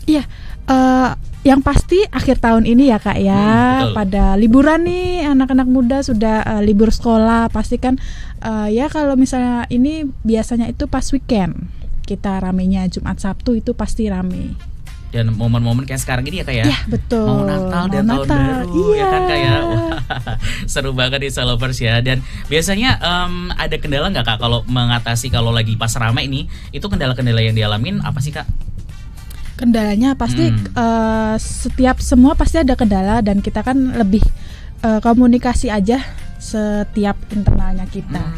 Iya, yang pasti akhir tahun ini ya Kak ya, pada liburan nih anak-anak muda sudah libur sekolah, pasti kan ya kalau misalnya ini biasanya itu pas weekend kita ramenya Jumat Sabtu itu pasti rame. Dan momen-momen kayak sekarang ini ya Kak ya. Iya betul. Mau Natal dan tahun baru ya kan Kak ya. Wah, seru banget nih Salovers ya. Dan biasanya ada kendala nggak Kak kalau mengatasi kalau lagi pas rame ini? Itu kendala-kendala yang dialamin apa sih Kak? Kendalanya pasti setiap semua pasti ada kendala, dan kita kan lebih komunikasi aja setiap internalnya kita.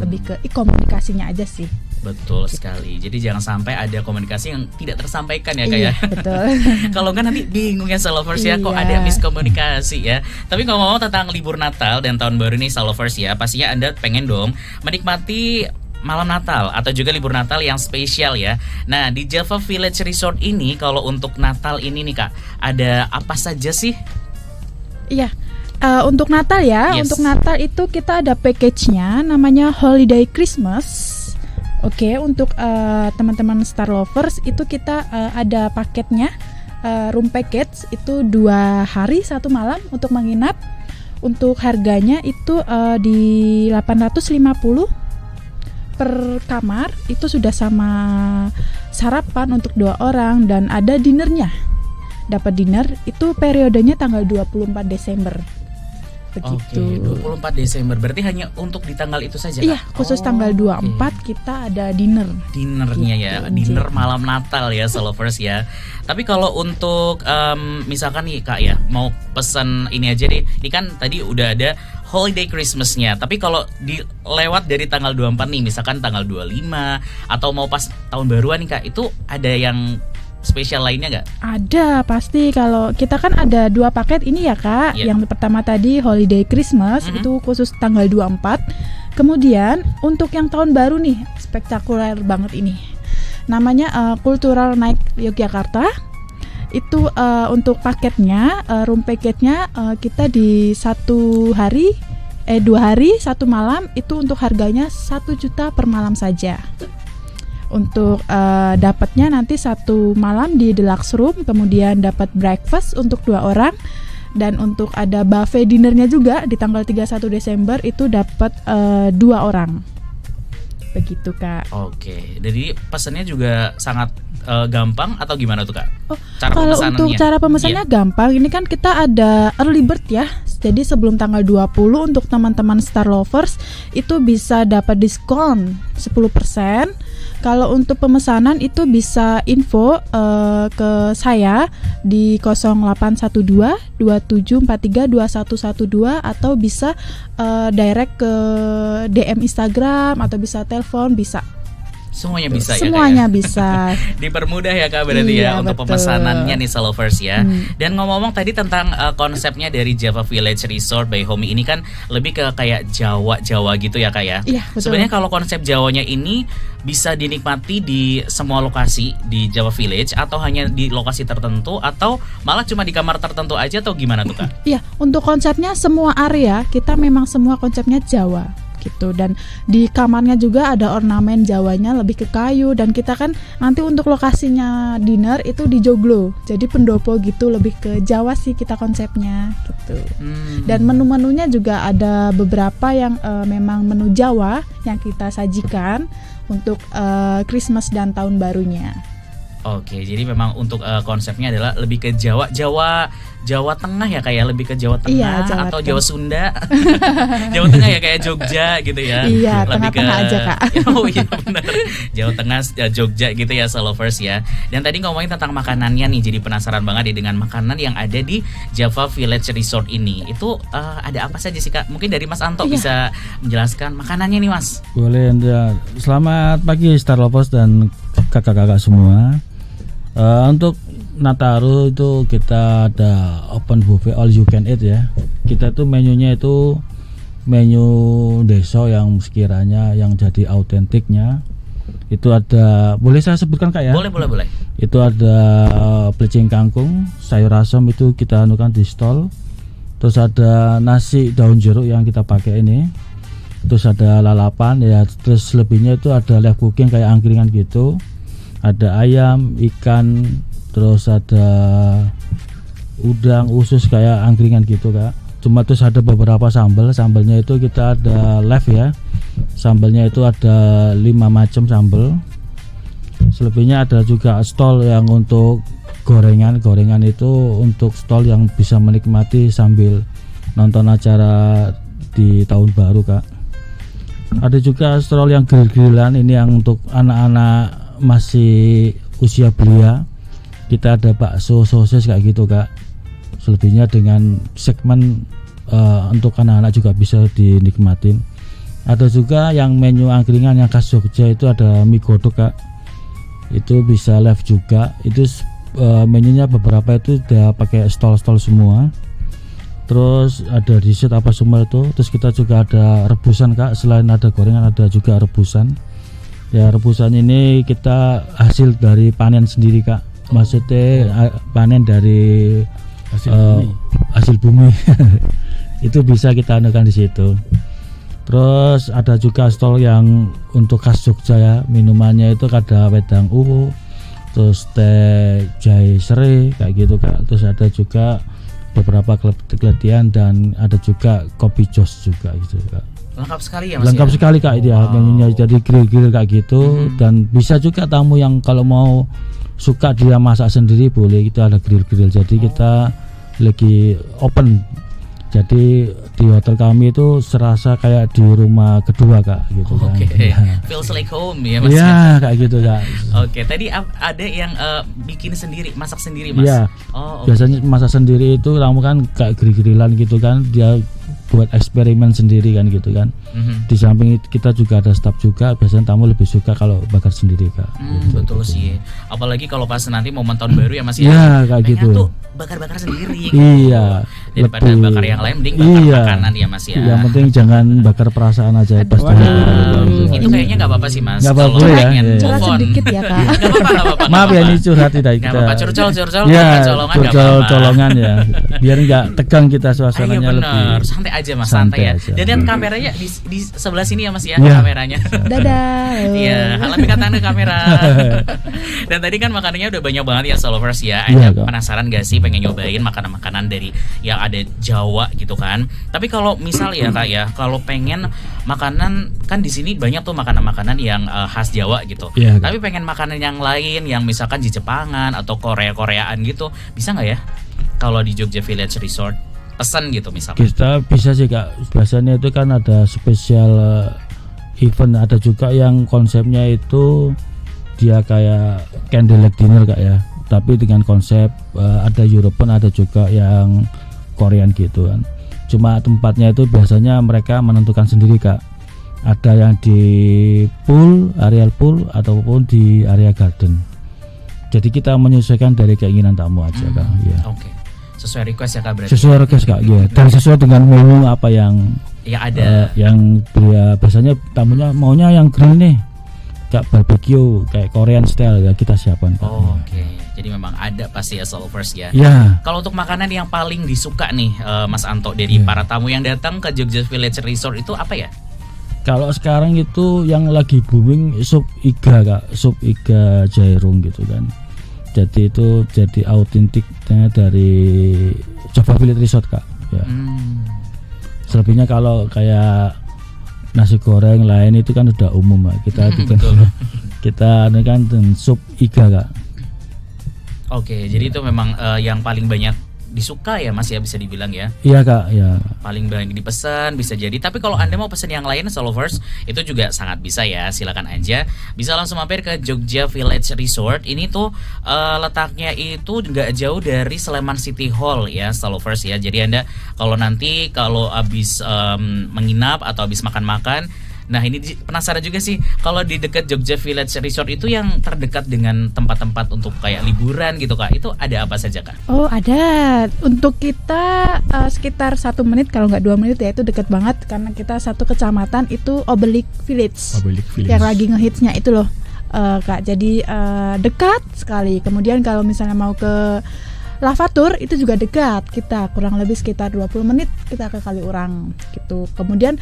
Lebih ke komunikasinya aja sih. Betul sekali. Jadi jangan sampai ada komunikasi yang tidak tersampaikan ya Kak ya. Betul. Kalau nggak nanti bingung ya Salovers ya, kok ada miskomunikasi ya. Tapi kalau ngomong tentang libur Natal dan tahun baru nih Salovers ya, pastinya Anda pengen dong menikmati malam Natal atau juga libur Natal yang spesial ya. Nah, di Java Village Resort ini kalau untuk Natal ini nih Kak, ada apa saja sih? Iya. Untuk Natal ya, untuk Natal itu kita ada package-nya namanya Holiday Christmas. Oke, untuk teman-teman Star Lovers itu kita ada paketnya room package itu 2 hari 1 malam untuk menginap. Untuk harganya itu di 850 per kamar, itu sudah sama sarapan untuk 2 orang dan ada dinernya. Dapat dinner itu periodenya tanggal 24 Desember. Begitu. Oke, 24 Desember. Berarti hanya untuk di tanggal itu saja Kak? Iya, khusus tanggal 24 kita ada dinner. Dinernya gitu, ya, dinner malam Natal ya Salovers ya. Tapi kalau untuk misalkan nih Kak ya, mau pesan ini aja deh. Ini kan tadi udah ada Holiday Christmas-nya. Tapi kalau lewat dari tanggal 24 nih, misalkan tanggal 25 atau mau pas tahun baruan nih Kak, itu ada yang spesial lainnya nggak? Ada pasti. Kalau kita kan ada 2 paket ini ya Kak. Yang pertama tadi Holiday Christmas itu khusus tanggal 24. Kemudian untuk yang tahun baru nih spektakuler banget ini, namanya Cultural Night Yogyakarta. Itu untuk paketnya room package-nya kita di 2 hari 1 malam itu untuk harganya 1 juta per malam saja. Untuk dapatnya nanti 1 malam di deluxe room, kemudian dapat breakfast untuk 2 orang, dan untuk ada buffet dinnernya juga di tanggal 31 Desember itu dapat 2 orang. Begitu Kak. Oke, jadi pesannya juga sangat gampang atau gimana tuh Kak? Kalau untuk cara pemesannya gampang. Ini kan kita ada early bird ya. Jadi sebelum tanggal 20 untuk teman-teman Star Lovers itu bisa dapat diskon 10%. Kalau untuk pemesanan itu bisa info ke saya di 0812 2743 2112 atau bisa direct ke DM Instagram atau bisa telepon, bisa. Semuanya bisa Semuanya ya Kak, bisa. Dipermudah ya Kak berarti ya untuk pemesanannya nih Salovers ya. Dan ngomong-ngomong tadi tentang konsepnya dari Java Village Resort by Homey ini kan lebih ke kayak Jawa gitu ya Kak ya. Iya, betul. Sebenarnya kalau konsep Jawanya ini bisa dinikmati di semua lokasi di Java Village atau hanya di lokasi tertentu atau malah cuma di kamar tertentu aja atau gimana tuh Kak? Iya, untuk konsepnya semua area kita memang semua konsepnya Jawa gitu, dan di kamarnya juga ada ornamen Jawanya lebih ke kayu, dan kita kan nanti untuk lokasinya dinner itu di Joglo, jadi pendopo gitu, lebih ke Jawa sih kita konsepnya gitu. Dan menu-menunya juga ada beberapa yang memang menu Jawa yang kita sajikan untuk Christmas dan tahun barunya. Oke, jadi memang untuk konsepnya adalah lebih ke Jawa Tengah ya kayak lebih ke Jawa Tengah atau Jawa Sunda. Jawa Tengah ya kayak Jogja gitu ya. Iya, lebih tengah-tengah aja Kak. Oh iya benar. Jawa Tengah Jogja gitu ya Salovers ya. Dan tadi ngomongin tentang makanannya nih, jadi penasaran banget nih dengan makanan yang ada di Java Village Resort ini. Itu ada apa saja sih Kak? Mungkin dari Mas Anto bisa menjelaskan makanannya nih Mas. Boleh ya. Selamat pagi Star Lovers dan kakak-kakak semua. Untuk Nataru itu kita ada open buffet all you can eat ya. Kita tuh menunya itu menu deso yang sekiranya yang jadi autentiknya. Itu ada, boleh saya sebutkan Kak ya? Boleh. Itu ada pelecing kangkung, sayur asam itu kita anukan di stall. Terus ada nasi daun jeruk yang kita pakai ini. Terus ada lalapan ya, terus lebihnya itu ada live cooking kayak angkringan gitu. Ada ayam, ikan, terus ada udang, usus kayak angkringan gitu Kak. Cuma terus ada beberapa sambalnya itu kita ada live ya. Sambalnya itu ada 5 macam sambal. Selebihnya ada juga stall yang untuk gorengan itu untuk stall yang bisa menikmati sambil nonton acara di tahun baru Kak. Ada juga stall yang grill-grillan, ini yang untuk anak-anak masih usia belia. Kita ada bakso, sosis kayak gitu Kak. Selebihnya dengan segmen untuk anak-anak juga bisa dinikmatin. Ada juga yang menu angkringan yang khas Jogja itu ada mie godok Kak. Itu bisa live juga. Itu menunya beberapa itu udah pakai stall semua. Terus ada dessert apa semua itu. Terus kita juga ada rebusan Kak. Selain ada gorengan ada juga rebusan. Ya rebusan ini kita hasil dari panen sendiri Kak. Maksudnya panen dari hasil bumi. Itu bisa kita anukan di situ. Terus ada juga stall yang untuk khas Jogja ya. Minumannya itu ada wedang uwu, terus teh jahe serai kayak gitu Kak. Terus ada juga beberapa keledian dan ada juga kopi jos juga gitu Kak. Lengkap sekali ya Mas. Lengkap sekali Kak dia menunya, jadi grill kayak gitu. Dan bisa juga tamu yang kalau mau suka dia masak sendiri boleh, kita ada grill. Jadi kita lagi open. Jadi di hotel kami itu serasa kayak di rumah kedua Kak gitu kan. Feels like home ya Mas. Iya kayak gitu Kak. Tadi ada yang bikin sendiri, masak sendiri Mas. Iya. Biasanya masak sendiri itu kamu kan kayak grill-grillan gitu kan, dia buat eksperimen sendiri kan gitu kan. Di samping kita juga ada staff juga, biasanya tamu lebih suka kalau bakar sendiri Kak. Betul sih. Apalagi kalau pas nanti momen tahun baru ya Mas ya. Iya kayak gitu. Tuh bakar-bakar sendiri gitu. Iya. Daripada bakar yang lain mending bakar makanan ya Mas ya. Yang penting jangan bakar perasaan aja pas itu kayaknya nggak apa-apa sih Mas. Nggak apa-apa ya. Curhat sedikit ya Kak. Nggak apa-apa. Maaf ya ini curhat tidak kita. Nggak apa-apa, curcol ya, colongan nggak apa-apa. colongan ya. Biar nggak tegang kita suasananya lebih. Santai aja Mas, santai ya. Dan lihat kameranya di sebelah sini ya Mas ya, kameranya. Dadah. Iya, lambaikan tangan ke kamera. Dan tadi kan makanannya udah banyak banget ya Solovers ya. Penasaran gak sih pengen nyobain makanan-makanan dari yang ada Jawa gitu kan? Tapi kalau misal ya Kak ya, kalau pengen makanan kan di sini banyak tuh makanan-makanan yang khas Jawa gitu. Tapi pengen makanan yang lain yang misalkan di Jepangan atau Koreaan gitu, bisa nggak ya? Kalau di Jogja Village Resort pesan gitu misalkan. Kita bisa sih Kak. Biasanya itu kan ada spesial event, ada juga yang konsepnya itu dia kayak candlelight dinner Kak ya. Tapi dengan konsep ada European, ada juga yang Korean gitu kan. Cuma tempatnya itu biasanya mereka menentukan sendiri Kak. Ada yang di areal pool ataupun di area garden. Jadi kita menyesuaikan dari keinginan tamu aja Kak. Ya. Sesuai request ya Kak berarti. Sesuai request Kak ya. Dan sesuai dengan menu apa yang ada. Yang biasanya tamunya maunya yang grill nih. Kayak barbecue, kayak Korean style ya kita siapkan. Jadi memang ada pasti ya Solovers ya. Iya. Kalau untuk makanan yang paling disuka nih Mas Anto dari para tamu yang datang ke Jogja Village Resort itu apa ya? Kalau sekarang itu yang lagi booming sup iga Kak, sup iga jairung gitu kan. Jadi itu jadi autentiknya dari Jogja Village Resort Kak. Ya. Selebihnya kalau kayak nasi goreng lain itu kan udah umum Kak. Kita kita kan sup iga Kak. Jadi itu memang yang paling banyak disuka ya Mas ya, bisa dibilang ya. Iya Kak, ya. Paling banyak dipesan bisa jadi. Tapi kalau Anda mau pesan yang lain Solovers, itu juga sangat bisa ya. Silakan aja. Bisa langsung mampir ke Jogja Village Resort. Ini tuh letaknya itu nggak jauh dari Sleman City Hall ya Solovers ya. Jadi Anda kalau habis menginap atau habis makan-makan, nah ini penasaran juga sih kalau di dekat Jogja Village Resort itu yang terdekat dengan tempat-tempat untuk kayak liburan gitu Kak, itu ada apa saja Kak? Ada untuk kita sekitar 1 menit kalau nggak 2 menit ya, itu dekat banget karena kita satu kecamatan itu Obelik Village. Yang lagi ngehitsnya itu loh Kak, jadi dekat sekali. Kemudian kalau misalnya mau ke Lavatur itu juga dekat, kita kurang lebih sekitar 20 menit kita ke Kaliurang gitu. Kemudian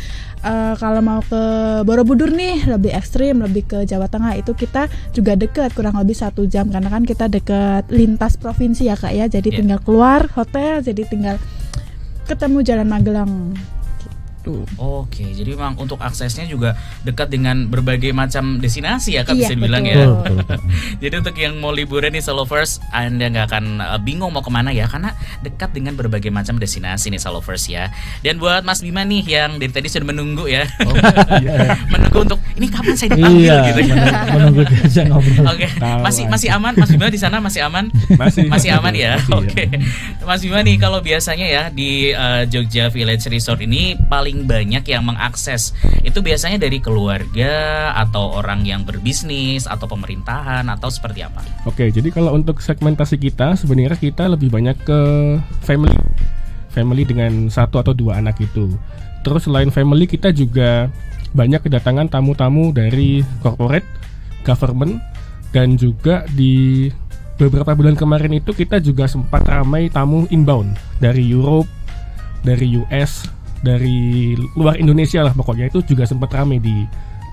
kalau mau ke Borobudur nih lebih ekstrim, lebih ke Jawa Tengah, itu kita juga dekat, kurang lebih 1 jam karena kan kita dekat lintas provinsi ya Kak ya. Jadi tinggal keluar hotel, jadi tinggal ketemu Jalan Magelang. Oke, jadi memang untuk aksesnya juga dekat dengan berbagai macam destinasi ya Kak, Iya, bisa dibilang betul. ya. Betul. Jadi untuk yang mau liburan nih Solovers, Anda nggak akan bingung mau kemana ya, karena dekat dengan berbagai macam destinasi nih Solovers ya. Dan buat Mas Bima nih yang dari tadi sudah menunggu ya, menunggu untuk ini kapan saya dipanggil Iya, gitu ya. menunggu diajak ngobrol. Oke, Tahu masih aman Mas Bima di sana, masih aman? Masih aman ya. Masih, Oke. Mas Bima nih, kalau biasanya ya di Jogja Village Resort ini paling banyak yang mengakses itu biasanya dari keluarga atau orang yang berbisnis atau pemerintahan atau seperti apa? Oke, jadi kalau untuk segmentasi kita sebenarnya kita lebih banyak ke family dengan 1 atau 2 anak itu. Terus selain family kita juga banyak kedatangan tamu-tamu dari corporate, government, dan juga di beberapa bulan kemarin itu kita juga sempat ramai tamu inbound dari Europe, dari US, dari luar Indonesia lah pokoknya, itu juga sempat ramai di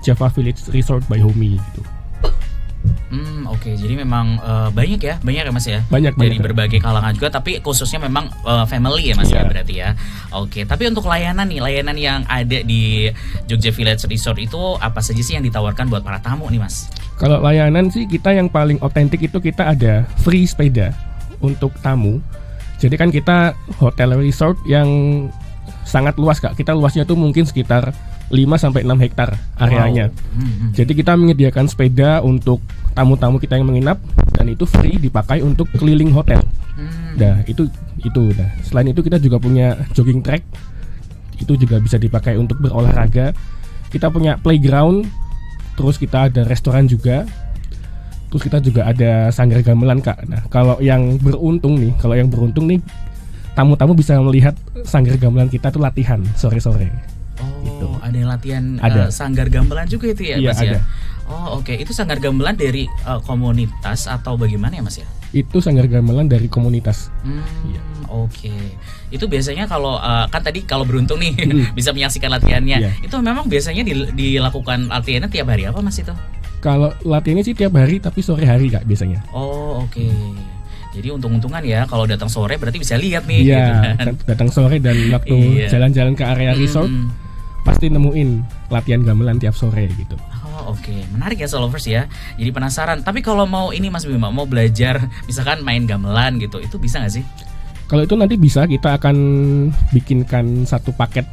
Java Village Resort by Homi gitu. Oke, jadi memang banyak ya Mas ya. Banyak dari berbagai kalangan juga, tapi khususnya memang family ya Mas ya berarti ya. Oke, tapi untuk layanan yang ada di Jogja Village Resort itu apa saja sih yang ditawarkan buat para tamu nih Mas? Kalau layanan sih kita yang paling otentik itu kita ada free sepeda untuk tamu. Jadi kan kita hotel resort yang sangat luas Kak. Kita luasnya tuh mungkin sekitar 5-6 hektar areanya. Wow. Jadi kita menyediakan sepeda untuk tamu-tamu kita yang menginap, dan itu free dipakai untuk keliling hotel. Nah, itu. Nah, selain itu kita juga punya jogging track. Itu juga bisa dipakai untuk berolahraga. Kita punya playground, terus kita ada restoran juga. Terus kita juga ada sanggar gamelan Kak. Nah, kalau yang beruntung nih, tamu-tamu bisa melihat sanggar gamelan kita tuh latihan sore-sore. Gitu. Ada latihan sanggar gamelan juga itu ya Iya, Mas ya? ada. Oh oke, itu sanggar gamelan dari komunitas atau bagaimana ya Mas ya? Itu sanggar gamelan dari komunitas. Iya. Oke. Itu biasanya kalau kan tadi kalau beruntung nih bisa menyaksikan latihannya. Iya. Itu memang biasanya dilakukan latihannya tiap hari apa Mas itu? Kalau latihannya sih tiap hari, tapi sore hari Kak biasanya. Oh oke. Jadi untung-untungan ya kalau datang sore berarti bisa lihat nih. Iya, gitu kan. datang sore dan waktu jalan-jalan ke area resort pasti nemuin latihan gamelan tiap sore gitu. Oh oke, menarik ya Solovers ya. Jadi penasaran. Tapi kalau mau ini Mas Bima mau belajar misalkan main gamelan gitu, itu bisa nggak sih? Kalau itu nanti bisa, kita akan bikinkan satu paket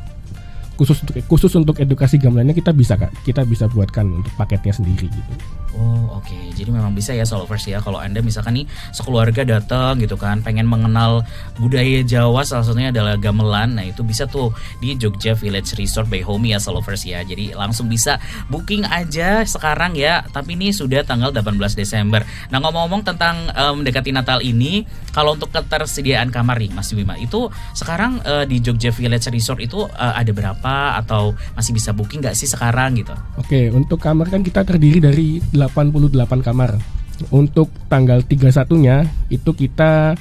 khusus untuk edukasi gamelannya. Kita bisa Kak, kita bisa buatkan untuk paketnya sendiri gitu. Oh oke, jadi memang bisa ya Solovers ya. Kalau Anda misalkan nih sekeluarga datang gitu kan, pengen mengenal budaya Jawa, salah satunya adalah gamelan. Nah itu bisa tuh di Jogja Village Resort by Homi ya Solovers ya. Jadi langsung bisa booking aja sekarang ya. Tapi ini sudah tanggal 18 Desember. Nah ngomong-ngomong tentang mendekati Natal ini, kalau untuk ketersediaan kamar nih Mas Bima, itu sekarang di Jogja Village Resort itu ada berapa, atau masih bisa booking nggak sih sekarang gitu? Oke, untuk kamar kan kita terdiri dari 88 kamar. Untuk tanggal 31-nya itu kita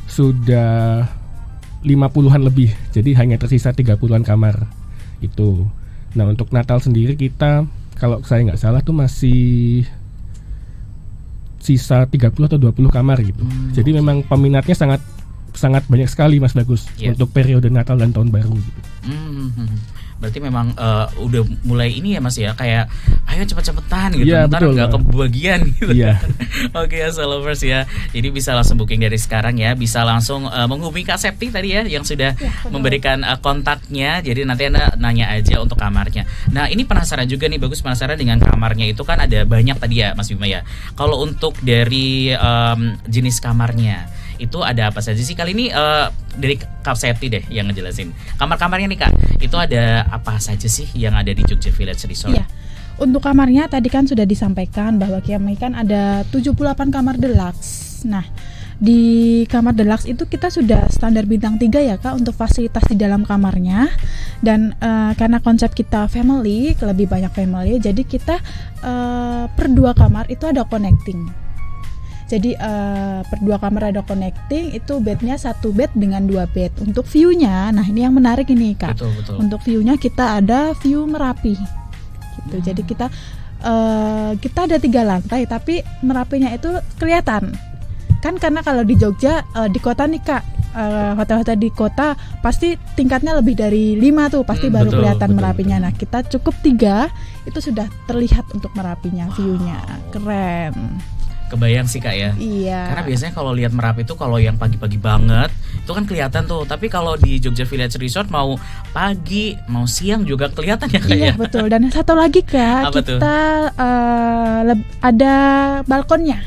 sudah 50-an lebih. Jadi hanya tersisa 30-an kamar itu. Nah, untuk Natal sendiri kita, kalau saya nggak salah tuh masih sisa 30 atau 20 kamar gitu. Jadi memang peminatnya sangat banyak sekali Mas Bagus untuk periode Natal dan Tahun Baru gitu. Berarti memang udah mulai ini ya Mas ya, kayak ayo cepet-cepetan gitu, ntar betul, nggak kebagian gitu. Iya. Oke ya Solovers ya, jadi bisa langsung booking dari sekarang ya, bisa langsung menghubungi Kak Septi tadi ya yang sudah memberikan kontaknya. Jadi nanti Anda nanya aja untuk kamarnya. Nah ini penasaran juga nih, Bagus penasaran dengan kamarnya itu kan ada banyak tadi ya Mas Bima ya. Kalau untuk dari jenis kamarnya itu ada apa saja sih? Kali ini dari Kak Septi deh yang ngejelasin. Kamar-kamarnya nih Kak, itu ada apa saja sih yang ada di Jogja Village Resort? Iya. Untuk kamarnya tadi kan sudah disampaikan bahwa kami kan ada 78 kamar deluxe. Nah, di kamar deluxe itu kita sudah standar bintang 3 ya Kak untuk fasilitas di dalam kamarnya. Dan karena konsep kita family, lebih banyak family, jadi kita per 2 kamar itu ada connecting. Jadi per 2 kamar ada connecting, itu bednya 1 bed dengan 2 bed. Untuk view-nya, nah ini yang menarik ini Kak. Betul. Untuk view-nya kita ada view Merapi. Gitu. Jadi kita ada 3 lantai, tapi Merapinya itu kelihatan. Kan karena kalau di Jogja di kota nih Kak, hotel-hotel di kota pasti tingkatnya lebih dari 5 tuh, pasti baru kelihatan Merapinya. Nah kita cukup 3 itu sudah terlihat untuk Merapinya, view-nya keren. Kebayang sih Kak ya. Iya. Karena biasanya kalau lihat Merapi itu kalau yang pagi-pagi banget itu kan kelihatan tuh. Tapi kalau di Jogja Village Resort mau pagi mau siang juga kelihatan ya Kak Iya ya. betul. Dan satu lagi Kak, Apa kita ada balkonnya.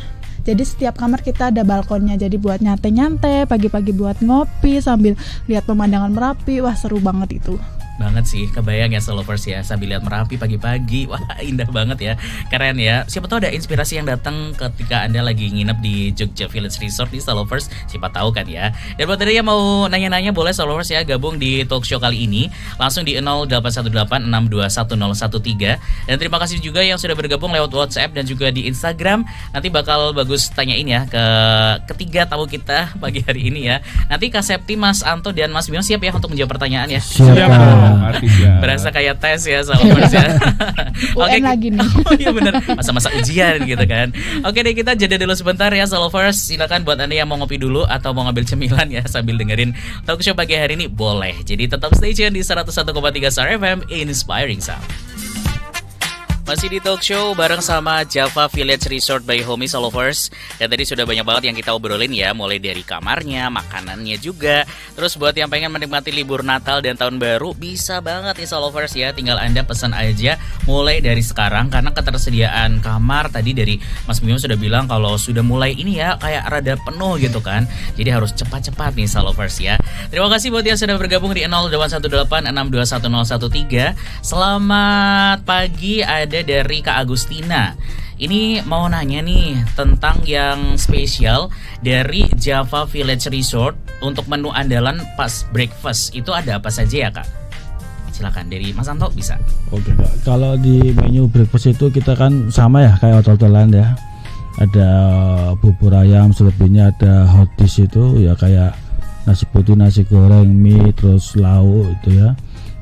Jadi setiap kamar kita ada balkonnya. Jadi buat nyantai-nyantai, pagi-pagi buat ngopi sambil lihat pemandangan Merapi. Wah seru banget itu. Banget sih, kebayang ya Solovers ya, sambil lihat Merapi pagi-pagi. Wah indah banget ya, keren ya. Siapa tahu ada inspirasi yang datang ketika Anda lagi nginep di Jogja Village Resort nih Solovers, siapa tahu kan ya. Dan buat Anda yang mau nanya-nanya boleh Solovers ya gabung di talk show kali ini langsung di 0818621013. Dan terima kasih juga yang sudah bergabung lewat WhatsApp dan juga di Instagram. Nanti bakal bagus tanyain ya ke ketiga tamu kita pagi hari ini ya. Nanti Kak Septi, Mas Anto dan Mas Bimo siap ya untuk menjawab pertanyaan ya. Siap. Berasa kayak tes ya Solovers ya. UN lagi nih. Oh iya benar, masa-masa ujian gitu kan. Oke deh, kita jeda dulu sebentar ya Solovers. Silakan buat Anda yang mau ngopi dulu atau mau ngambil cemilan ya sambil dengerin talk show pagi hari ini boleh. Jadi tetap stay tune di 101,3 Star FM Inspiring Sound. Masih di talk show bareng sama Java Village Resort by Homey Solovers. Dan tadi sudah banyak banget yang kita obrolin ya, mulai dari kamarnya, makanannya juga. Terus buat yang pengen menikmati libur Natal dan Tahun Baru, bisa banget nih Solovers ya. Tinggal Anda pesan aja mulai dari sekarang. Karena ketersediaan kamar tadi dari Mas Bimo sudah bilang kalau sudah mulai ini ya kayak rada penuh gitu kan. Jadi harus cepat-cepat nih Solovers ya. Terima kasih buat yang sudah bergabung di 0818621013. Selamat pagi, ada dari Kak Agustina. Ini mau nanya nih tentang yang spesial dari Java Village Resort untuk menu andalan pas breakfast. Itu ada apa saja ya Kak? Silakan dari Mas Anto bisa. Oke Kak, kalau di menu breakfast itu kita kan sama ya kayak hotel-hotelan ya. Ada bubur ayam, selebihnya ada hot dish itu ya kayak nasi putih, nasi goreng, mie, terus lauk itu ya.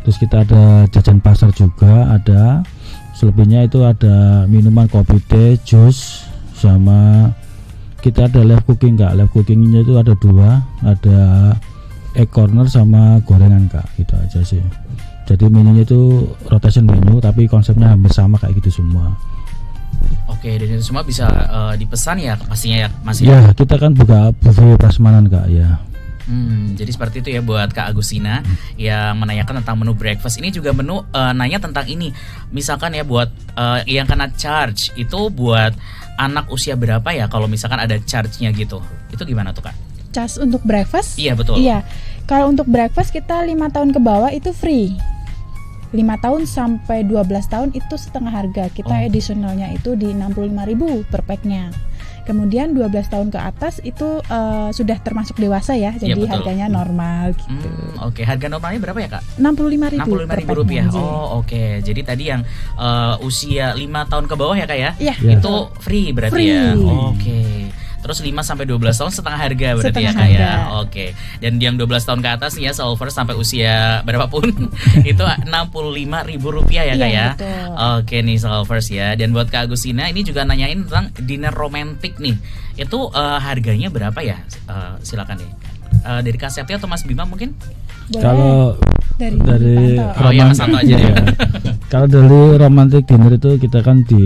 Terus kita ada jajan pasar juga ada. Selebihnya itu ada minuman kopi, teh, jus, sama kita ada live cooking Kak. Live cookingnya itu ada 2, ada egg corner sama gorengan Kak, gitu aja sih. Jadi menunya itu rotation menu tapi konsepnya hampir sama kayak gitu semua. Oke, dan itu semua bisa dipesan ya pastinya ya Mas ya? Kita kan buka buffet prasmanan Kak ya. Jadi seperti itu ya buat Kak Agustina yang menanyakan tentang menu breakfast. Ini juga menu nanya tentang ini. Misalkan ya buat yang kena charge itu buat anak usia berapa ya kalau misalkan ada charge-nya gitu. Itu gimana tuh Kak? Charge untuk breakfast? Iya betul. Iya. Kalau untuk breakfast kita 5 tahun ke bawah itu free. 5 tahun sampai 12 tahun itu setengah harga. Kita additionalnya itu di 65.000 per packnya. Kemudian 12 tahun ke atas itu sudah termasuk dewasa ya, jadi ya, harganya normal gitu. Oke, harga normalnya berapa ya Kak? 65.000 rupiah. Oke. Jadi tadi yang usia 5 tahun ke bawah ya Kak ya? Iya. Itu free berarti ya? Oke. Terus 5 sampai 12 tahun setengah harga berarti setengah ya Kak ya? harga. Oke. Dan yang 12 tahun ke atas ya Solovers sampai usia berapapun itu 65.000 rupiah ya Kak ya? Betul. Oke nih Solovers ya. Dan buat Kak Agustina ini juga nanyain tentang dinner romantic nih. Itu harganya berapa ya? Silakan deh. Dari Kak Septi atau Mas Bima mungkin? Boleh. Kalau dari Mas Anto aja ya. Kalau dari romantic dinner itu kita kan di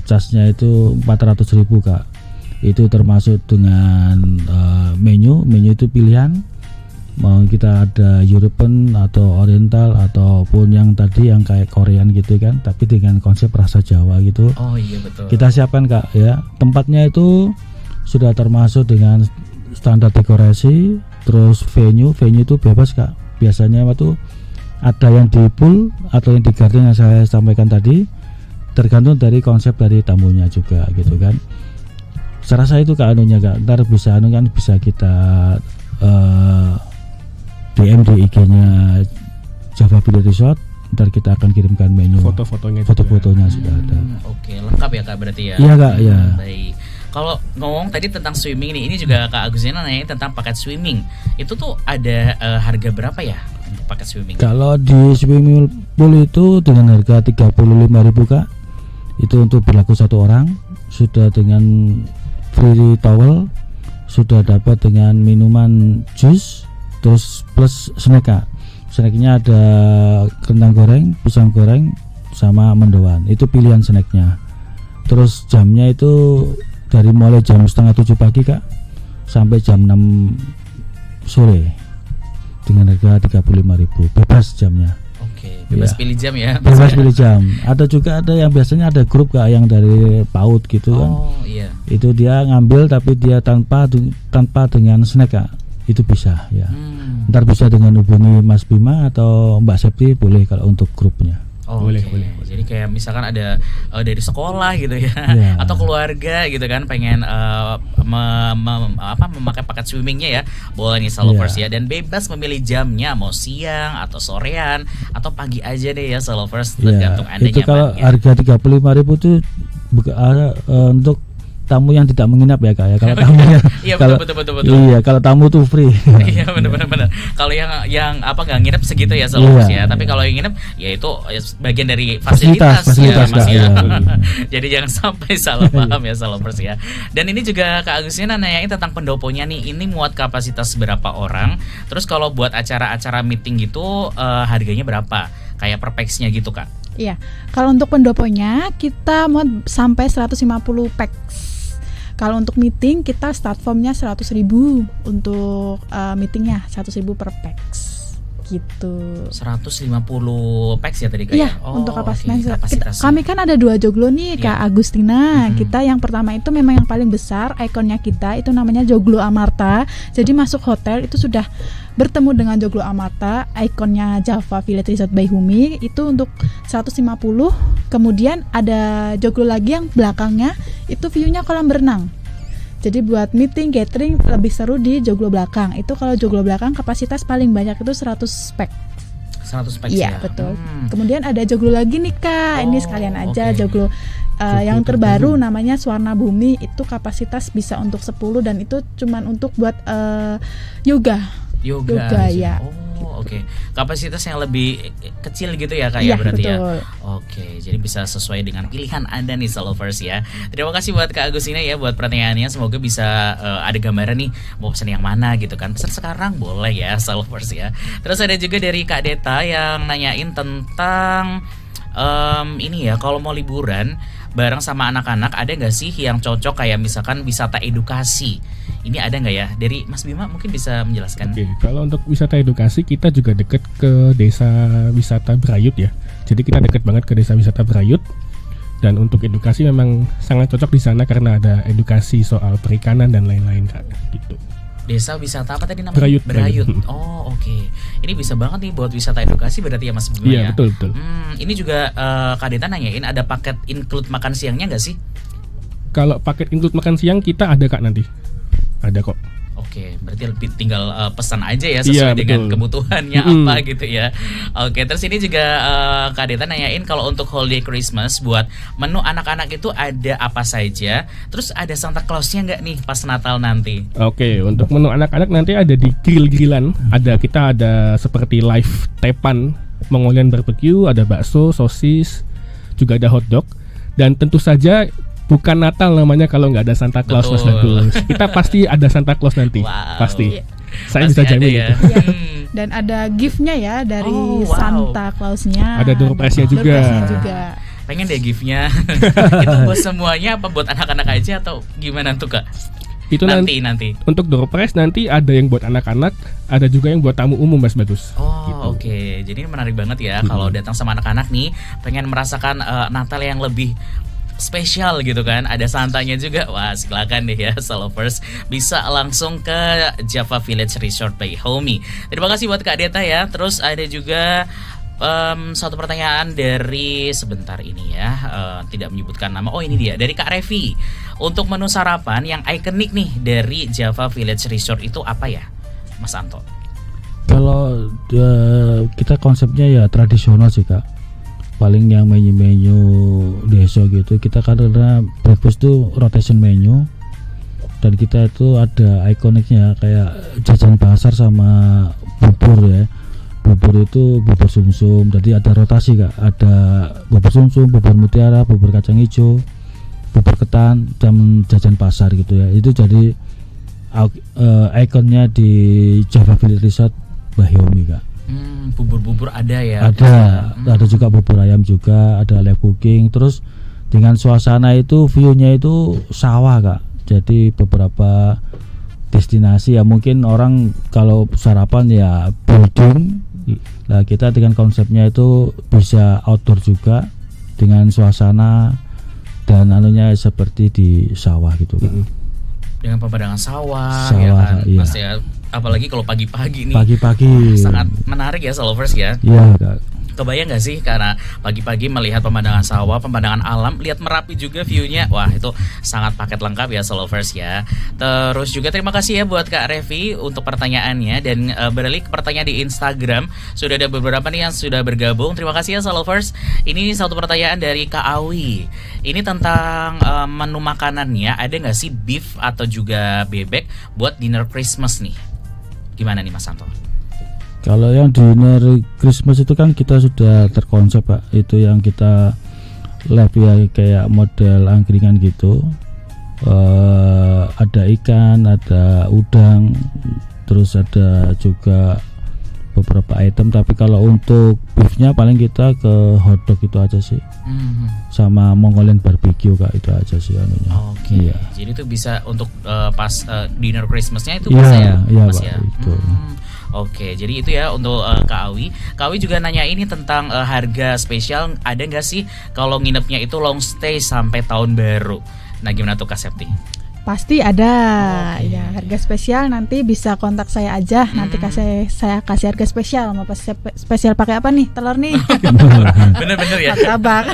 charge-nya itu 400.000 Kak. Itu termasuk dengan menu itu pilihan mau kita ada European atau Oriental ataupun yang tadi yang kayak Korean gitu kan, tapi dengan konsep rasa Jawa gitu. Oh iya betul. Kita siapkan Kak ya. Tempatnya itu sudah termasuk dengan standar dekorasi, terus venue itu bebas Kak. Biasanya waktu ada yang di pool atau yang di garden yang saya sampaikan tadi, tergantung dari konsep dari tamunya juga gitu kan. Saya rasa itu Kak anunya Kak, ntar bisa bisa kita DM di IG-nya Java Village Resort, ntar kita akan kirimkan menu foto-fotonya sudah ada. Oke, lengkap ya Kak berarti ya? Iya Kak, ya. Baik. Kalau ngomong tadi tentang swimming nih, ini juga Kak Agustina nanya tentang paket swimming. Itu tuh ada harga berapa ya untuk paket swimming? Kalau di swimming pool itu dengan harga 35.000 Kak. Itu untuk berlaku 1 orang, sudah dengan free towel, sudah dapat dengan minuman jus, terus plus snack Kak. Snacknya ada kentang goreng, pisang goreng, sama mendoan. Itu pilihan snacknya. Terus jamnya itu dari mulai jam 6:30 pagi Kak sampai jam 6 sore dengan harga 35.000, bebas jamnya. Oke, bebas pilih jam ya. Bebas pilih jam. Ada juga ada yang biasanya ada grup Kak yang dari PAUD gitu kan. Oh iya. Itu dia ngambil tapi dia tanpa dengan snack Kak. Itu bisa ya. Ntar bisa dengan hubungi Mas Bima atau Mbak Septi boleh kalau untuk grupnya. Oh, boleh. Jadi kayak misalkan ada dari sekolah gitu ya, atau keluarga gitu kan pengen memakai paket swimmingnya ya, boleh nih Solovers ya, dan bebas memilih jamnya mau siang atau sorean atau pagi aja deh ya Solovers, tergantung Anda itu nyaman. Kalau harga 35.000 itu untuk tamu yang tidak menginap ya Kak ya. Kalau tamu betul. Iya, kalau tamu tuh free. Iya benar. Kalau yang apa nggak nginep segitu ya Solovers ya. Tapi kalau yang nginep ya itu bagian dari fasilitas ya Mas ya. Jadi jangan sampai salah paham ya Solovers ya. Dan ini juga Kak Agustina nanyain tentang pendoponya nih. Ini muat kapasitas berapa orang? Terus kalau buat acara-acara meeting gitu harganya berapa? Kayak per pax-nya gitu Kak. Iya. Kalau untuk pendoponya kita mau sampai 150 pax. Kalau untuk meeting kita start formnya 100.000 untuk meetingnya 100.000 per pax gitu. 150 pax ya tadi Kak? Iya, untuk kapasitas. Kami kan ada 2 joglo nih Kak Agustina. Kita yang pertama itu memang yang paling besar, ikonnya kita itu namanya Joglo Amarta. Jadi masuk hotel itu sudah bertemu dengan Joglo Amarta, ikonnya Java Village Resort by Humi itu untuk 150. Kemudian ada joglo lagi yang belakangnya itu view-nya kolam berenang. Jadi buat meeting, gathering lebih seru di joglo belakang. Itu kalau joglo belakang kapasitas paling banyak itu 100 pax. 100 pax ya? Iya, betul. Kemudian ada joglo lagi nih Kak. Ini sekalian aja joglo yang terbaru namanya Swarna Bumi, itu kapasitas bisa untuk 10 dan itu cuman untuk buat yoga ya. Oh, oke. Kapasitas yang lebih kecil gitu ya Kak ya berarti betul. Ya. Oke, jadi bisa sesuai dengan pilihan Anda nih Solovers ya. Terima kasih buat Kak Agustina ya buat pertanyaannya. Semoga bisa ada gambaran nih mau pesan yang mana gitu kan. Pesan sekarang boleh ya Solovers ya. Terus ada juga dari Kak Deta yang nanyain tentang ini ya, kalau mau liburan bareng sama anak-anak ada nggak sih yang cocok kayak misalkan wisata edukasi? Ini ada nggak ya? Dari Mas Bima mungkin bisa menjelaskan. Oke, kalau untuk wisata edukasi kita juga deket ke desa wisata Brayut ya. Jadi kita deket banget ke desa wisata Brayut. Dan untuk edukasi memang sangat cocok di sana karena ada edukasi soal perikanan dan lain-lain Kak, gitu. Desa wisata apa tadi namanya? Brayut. Oh oke. Ini bisa banget nih buat wisata edukasi berarti ya Mas Bima ya? Iya betul. Ini juga Kak Deta nanyain ada paket include makan siangnya nggak sih? Kalau paket include makan siang kita ada Kak nanti. Ada kok. Oke, berarti lebih tinggal pesan aja ya sesuai dengan kebutuhannya apa gitu ya. Oke, terus ini juga Kak Deta nanyain kalau untuk holiday Christmas buat menu anak-anak itu ada apa saja. Terus ada Santa Claus-nya nggak nih pas Natal nanti? Oke, untuk menu anak-anak nanti ada di grill-grillan. Kita ada seperti live tepan Mongolian barbecue, ada bakso, sosis, juga ada hotdog. Dan tentu saja bukan Natal namanya kalau nggak ada Santa Claus Mas Bagus. Kita pasti ada Santa Claus nanti. Pasti. Saya pasti bisa jamin ya. itu. Ya. Dan ada gift-nya ya dari Santa Claus-nya. Ada door prize-nya juga. Pengen deh gift-nya. Itu buat semuanya apa buat anak-anak aja atau gimana tuh Kak? Itu nanti. Untuk door prize nanti ada yang buat anak-anak, ada juga yang buat tamu umum Mas Bagus. Oh gitu. Oke. Jadi ini menarik banget ya kalau datang sama anak-anak nih pengen merasakan Natal yang lebih spesial gitu kan, ada santanya juga. Wah silakan deh ya Solovers, bisa langsung ke Java Village Resort by Humi. Terima kasih buat Kak Deta ya. Terus ada juga satu pertanyaan dari sebentar ini ya, tidak menyebutkan nama. Oh ini dia dari Kak Revi. Untuk menu sarapan yang ikonik nih dari Java Village Resort itu apa ya Mas Anto? Kalau kita konsepnya ya tradisional sih Kak. Paling yang menu-menu desa gitu kita karena breakfast tuh rotation menu, dan kita itu ada ikoniknya kayak jajan pasar sama bubur ya. Bubur itu bubur sumsum, jadi ada rotasi Kak, ada bubur sumsum, bubur mutiara, bubur kacang hijau, bubur ketan, dan jajan pasar gitu ya. Itu jadi ikonnya di Java Village Resort by Homi Kak. Bubur-bubur ada ya? Ada juga bubur ayam juga, ada live cooking. Terus dengan suasana itu view-nya itu sawah Kak. Jadi beberapa destinasi ya, mungkin orang kalau sarapan ya building. Nah kita dengan konsepnya itu bisa outdoor juga dengan suasana dan anunya seperti di sawah gitu kan. Dengan pemandangan sawah ya kan, iya. Mas ya. Apalagi kalau pagi-pagi nih. Pagi-pagi. Sangat menarik ya Solovers ya. Iya Kak. Kebayang gak sih karena pagi-pagi melihat pemandangan sawah, pemandangan alam, lihat Merapi juga view-nya. Wah, itu sangat paket lengkap ya Solovers ya. Terus juga terima kasih ya buat Kak Revi untuk pertanyaannya. Dan beralih ke pertanyaan di Instagram, sudah ada beberapa nih yang sudah bergabung. Terima kasih ya Solovers. Ini satu pertanyaan dari Kak Awi. Ini tentang menu makanannya, ada gak sih beef atau juga bebek buat dinner Christmas nih? Gimana nih Mas Santo? Kalau yang dinner Christmas itu kan kita sudah terkonsep Pak, itu yang kita live ya kayak model angkringan gitu. Ada ikan, ada udang, terus ada juga beberapa item. Tapi kalau untuk beefnya paling kita ke hotdog itu aja sih, sama Mongolian barbecue Kak, itu aja sih anunya. Oke. Iya. Jadi itu bisa untuk pas dinner Christmasnya itu Iya, bisa ya, iya, Mas Pak, ya. itu. Oke, jadi itu ya untuk Kak Awi. Kak Awi juga nanya ini tentang harga spesial, ada nggak sih kalau nginepnya itu long stay sampai tahun baru? Nah gimana tuh Kak Septi? Pasti ada. Ya, harga spesial nanti bisa kontak saya aja. Nanti saya kasih harga spesial. Mau spesial pakai apa nih? Telur nih. Bener-bener ya. Martabak.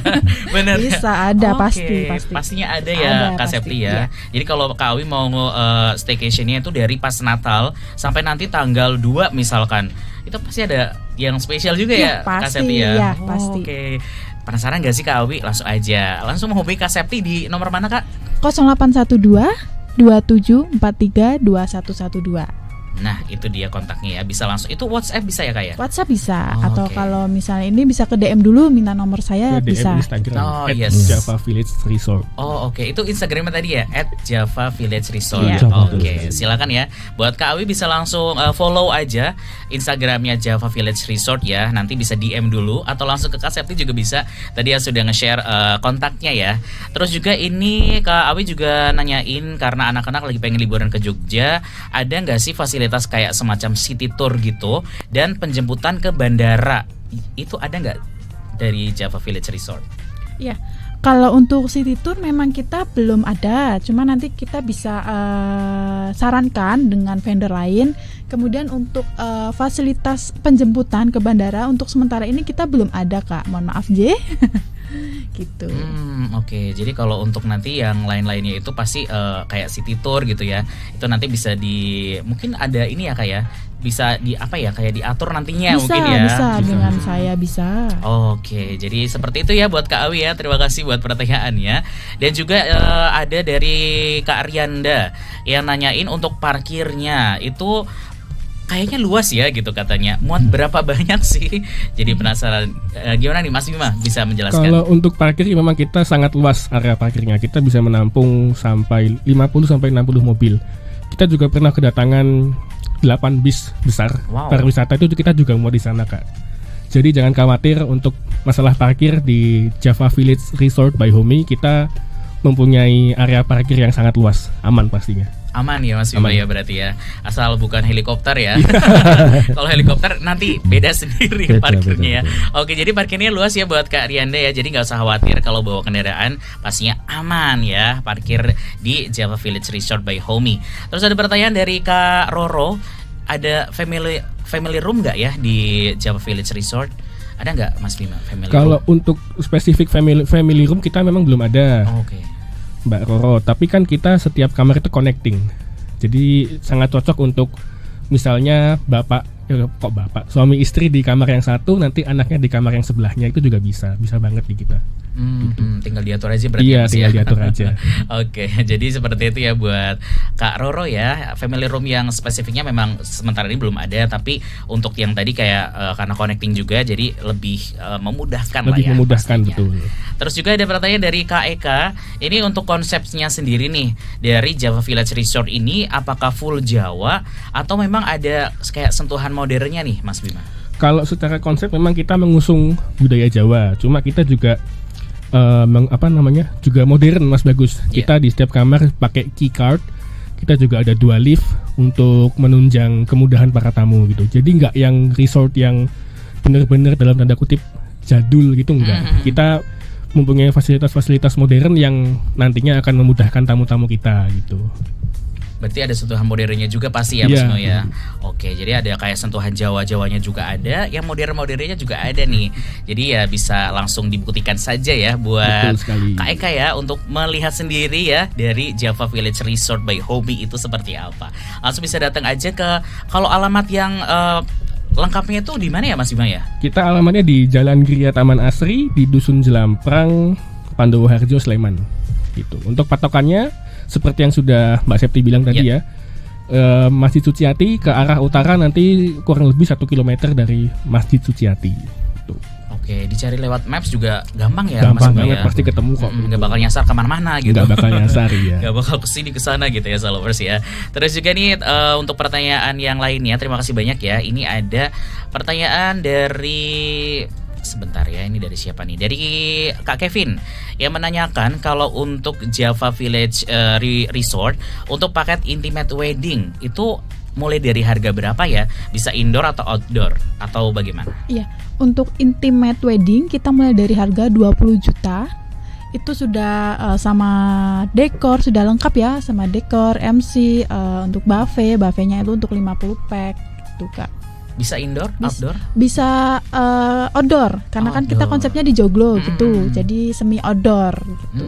Bener. Bisa ada. Pasti. Pastinya ada ya Kak Septi ya. Jadi kalau Kak Awi mau staycationnya itu dari pas Natal sampai nanti tanggal 2 misalkan, itu pasti ada yang spesial juga ya Kak Septi ya. Iya, pasti. Oke. Penasaran gak sih Kak Awi? Langsung aja. Langsung menghubungi Kak Septi di nomor mana Kak? 0812 2743 2112. Nah itu dia kontaknya ya, bisa langsung. Itu WhatsApp bisa ya Kak ya? WhatsApp bisa, Oh, atau oke. kalau misalnya ini bisa ke DM dulu, minta nomor saya DM bisa. Instagram Oh, yes. Java Village Resort. Oh oke, itu Instagramnya tadi ya @Java Village Resort. Iya. Oke, silakan ya. Buat Kak Awi bisa langsung follow aja Instagramnya Java Village Resort ya. Nanti bisa DM dulu atau langsung ke Kak Septi juga bisa. Tadi ya sudah nge-share kontaknya ya. Terus juga ini Kak Awi juga nanyain karena anak-anak lagi pengen liburan ke Jogja, ada nggak sih fasilitas kayak semacam city tour gitu dan penjemputan ke bandara? Itu ada nggak dari Java Village Resort? Ya, kalau untuk city tour memang kita belum ada, cuma nanti kita bisa sarankan dengan vendor lain. Kemudian untuk fasilitas penjemputan ke bandara untuk sementara ini kita belum ada Kak, mohon maaf J. Gitu. Oke. Jadi kalau untuk nanti yang lain-lainnya itu pasti kayak city tour gitu ya. Itu nanti bisa mungkin ada ini ya Kak ya. Bisa kayak diatur nantinya Bisa, mungkin ya. bisa dengan saya bisa. Oke, jadi seperti itu ya buat Kak Awi ya. Terima kasih buat pertanyaannya. Dan juga ada dari Kak Rianda yang nanyain untuk parkirnya itu kayaknya luas ya gitu katanya. Muat berapa banyak sih? Jadi penasaran. Gimana nih Mas Bima bisa menjelaskan? Kalau untuk parkir memang kita sangat luas area parkirnya. Kita bisa menampung sampai 50 sampai 60 mobil. Kita juga pernah kedatangan 8 bis besar. Wow. Pariwisata itu kita juga mau di sana Kak. Jadi jangan khawatir untuk masalah parkir di Java Village Resort by Homi. Kita mempunyai area parkir yang sangat luas, aman pastinya. Aman ya Mas Bima ya berarti ya. Asal bukan helikopter ya. Kalau helikopter nanti beda sendiri Beda, parkirnya ya. beda. Oke, jadi parkirnya luas ya buat Kak Rianda ya. Jadi nggak usah khawatir kalau bawa kendaraan, pastinya aman ya parkir di Java Village Resort by Homi. Terus ada pertanyaan dari Kak Roro, ada family room nggak ya di Java Village Resort? Ada nggak Mas Bima family Kalau room? untuk spesifik family room kita memang belum ada. Oke. Mbak Roro, tapi kan kita setiap kamar itu connecting. Jadi sangat cocok untuk misalnya Bapak kok bapak, suami istri di kamar yang satu, nanti anaknya di kamar yang sebelahnya, itu juga bisa banget di kita. Tinggal diatur aja berarti. Iya, tinggal diatur aja. Oke, jadi seperti itu ya buat Kak Roro ya. Family room yang spesifiknya memang sementara ini belum ada, tapi untuk yang tadi kayak karena connecting juga, jadi lebih memudahkan lah ya. Lebih memudahkan, betul. Terus juga ada pertanyaan dari Kak Eka. Ini untuk konsepnya sendiri nih dari Java Village Resort ini, apakah full Jawa atau memang ada kayak sentuhan modernnya nih, Mas Bima? Kalau secara konsep memang kita mengusung budaya Jawa, cuma kita juga juga modern, Mas Bagus. Kita di setiap kamar pakai key card. Kita juga ada 2 lift untuk menunjang kemudahan para tamu gitu. Jadi nggak yang resort yang benar-benar dalam tanda kutip jadul gitu, enggak. Kita mempunyai fasilitas-fasilitas modern yang nantinya akan memudahkan tamu-tamu kita gitu. Berarti ada sentuhan modernnya juga pasti ya, Mas Bima ya. Oke, jadi ada kayak sentuhan Jawa-Jawanya juga ada, yang modern-modernnya juga ada nih. Jadi ya bisa langsung dibuktikan saja ya buat Kak Eka ya untuk melihat sendiri ya dari Java Village Resort by Homi itu seperti apa. Langsung bisa datang aja ke, kalau alamat yang lengkapnya itu di mana ya, Mas Bima ya? Kita alamatnya di Jalan Gria Taman Asri di Dusun Jelamprang, Pandowo Harjo, Sleman. Gitu. Untuk patokannya seperti yang sudah Mbak Septi bilang tadi ya, Masjid Suciati ke arah utara nanti kurang lebih 1 kilometer dari Masjid Suciati. Tuh. Oke, dicari lewat Maps juga gampang ya, gampang Mas banget, ya? Pasti ketemu kok. Nggak bakal nyasar kemana-mana gitu. Nggak bakal nyasar ya. Nggak bakal kesini kesana gitu ya, Salovers ya. Terus juga nih untuk pertanyaan yang lainnya, terima kasih banyak ya. Ini ada pertanyaan dari, sebentar ya, ini dari siapa nih? Dari Kak Kevin yang menanyakan kalau untuk Java Village Resort untuk paket intimate wedding itu mulai dari harga berapa ya? Bisa indoor atau outdoor atau bagaimana? Iya, untuk intimate wedding kita mulai dari harga 20 juta. Itu sudah sama dekor, sudah lengkap ya, sama dekor, MC, untuk buffetnya itu untuk 50 pack gitu, Kak. Bisa indoor, outdoor? Bisa outdoor, karena kan kita konsepnya di joglo gitu, jadi semi outdoor gitu.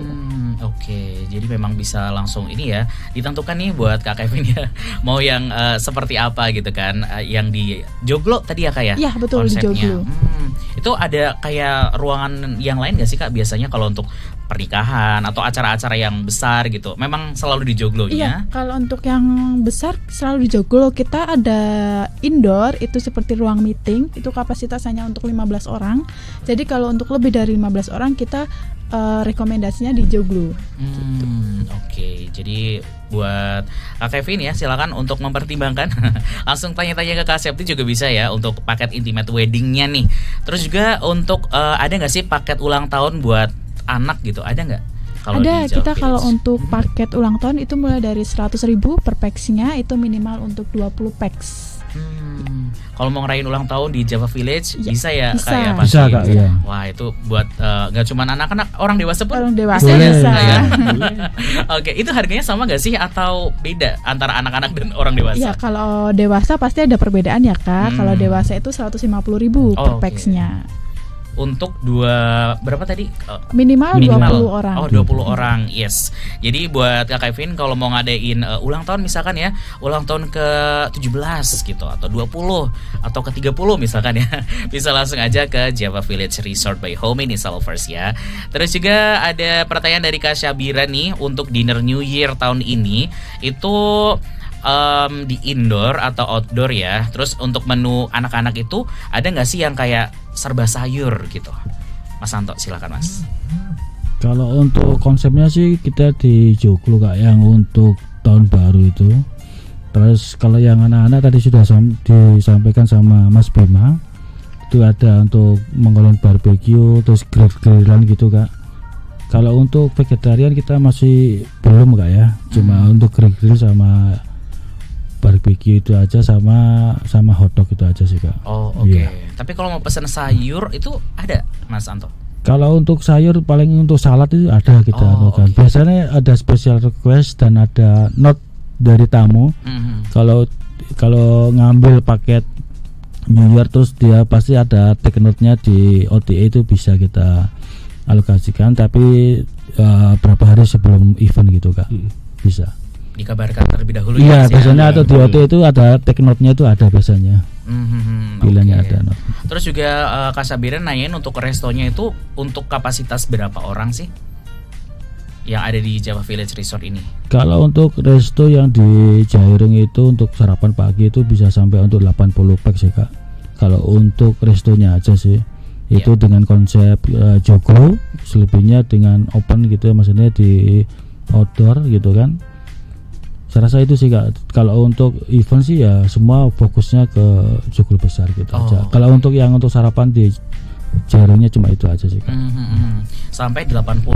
Oke, jadi memang bisa langsung ini ya, ditentukan nih buat Kak Kevin ya, mau yang seperti apa gitu kan, yang di joglo tadi ya Kak ya? Iya betul, konsepnya. Di joglo. Itu ada kayak ruangan yang lain gak sih Kak biasanya kalau untuk pernikahan atau acara-acara yang besar gitu? Memang selalu di joglonya? Iya, kalau untuk yang besar selalu di joglo. Kita ada indoor, itu seperti ruang meeting, itu kapasitas hanya untuk 15 orang. Jadi kalau untuk lebih dari 15 orang kita rekomendasinya di joglo. Oke, jadi buat Kak Kevin ya silakan untuk mempertimbangkan. Langsung tanya-tanya ke Kak Septi juga bisa ya untuk paket intimate weddingnya nih. Terus juga untuk ada nggak sih paket ulang tahun buat anak gitu, ada nggak? Ada, kita kalau untuk paket ulang tahun itu mulai dari 100.000 per pax-nya, itu minimal untuk 20 pax. Kalau mau ngerayain ulang tahun di Java Village bisa ya bisa. Kak ya? Bisa Kak ya. Wah itu buat nggak cuma anak-anak, orang dewasa pun. Orang dewasa boleh. bisa. Ya? Oke, itu harganya sama nggak sih atau beda antara anak-anak dan orang dewasa? Iya, kalau dewasa pasti ada perbedaan ya Kak. Kalau dewasa itu 150.000 per pax-nya. Untuk berapa tadi? Minimal 20 orang. Oh, 20 orang. Yes. Jadi buat Kak Kevin kalau mau ngadain ulang tahun misalkan ya, ulang tahun ke-17 gitu atau 20 atau ke-30 misalkan ya. Bisa langsung aja ke Java Village Resort by Homi nih Salovers ya. Terus juga ada pertanyaan dari Kak Syabira nih untuk dinner New Year tahun ini itu di indoor atau outdoor ya. Terus untuk menu anak-anak itu ada nggak sih yang kayak serba sayur gitu? Mas Santo silakan Mas. Kalau untuk konsepnya sih kita di joglo Kak, yang untuk tahun baru itu. Terus kalau yang anak-anak tadi sudah disampaikan sama Mas Bima, itu ada untuk menggolong barbecue terus grill-grillan gitu Kak. Kalau untuk vegetarian kita masih belum Kak ya, cuma untuk grill-grill sama barbecue itu aja sama hotdog itu aja sih Kak. Oh oke. Iya. Tapi kalau mau pesan sayur itu ada Mas Anto? Kalau untuk sayur paling untuk salad itu ada kita kan. Biasanya ada special request dan ada note dari tamu. Kalau ngambil paket New Year terus dia pasti ada take note-nya di OTA, itu bisa kita alokasikan, tapi berapa hari sebelum event gitu Kak. Bisa. Dikabarkan terlebih dahulu ya. Iya, biasanya atau di OTA itu ada take note-nya itu ada biasanya. Pilihannya Oke. ada. Terus juga Kak Sabiran nanyain untuk restonya itu untuk kapasitas berapa orang sih yang ada di Java Village Resort ini? Kalau untuk resto yang di Jairing itu untuk sarapan pagi itu bisa sampai untuk 80 pack sih Kak. Kalau untuk restonya aja sih itu dengan konsep jogo, selebihnya dengan open gitu ya, maksudnya di outdoor gitu kan. Saya rasa itu sih Kak. Kalau untuk event sih ya semua fokusnya ke joglo besar gitu aja. Kalau untuk yang untuk sarapan di Jairingnya cuma itu aja sih Kak. Sampai 80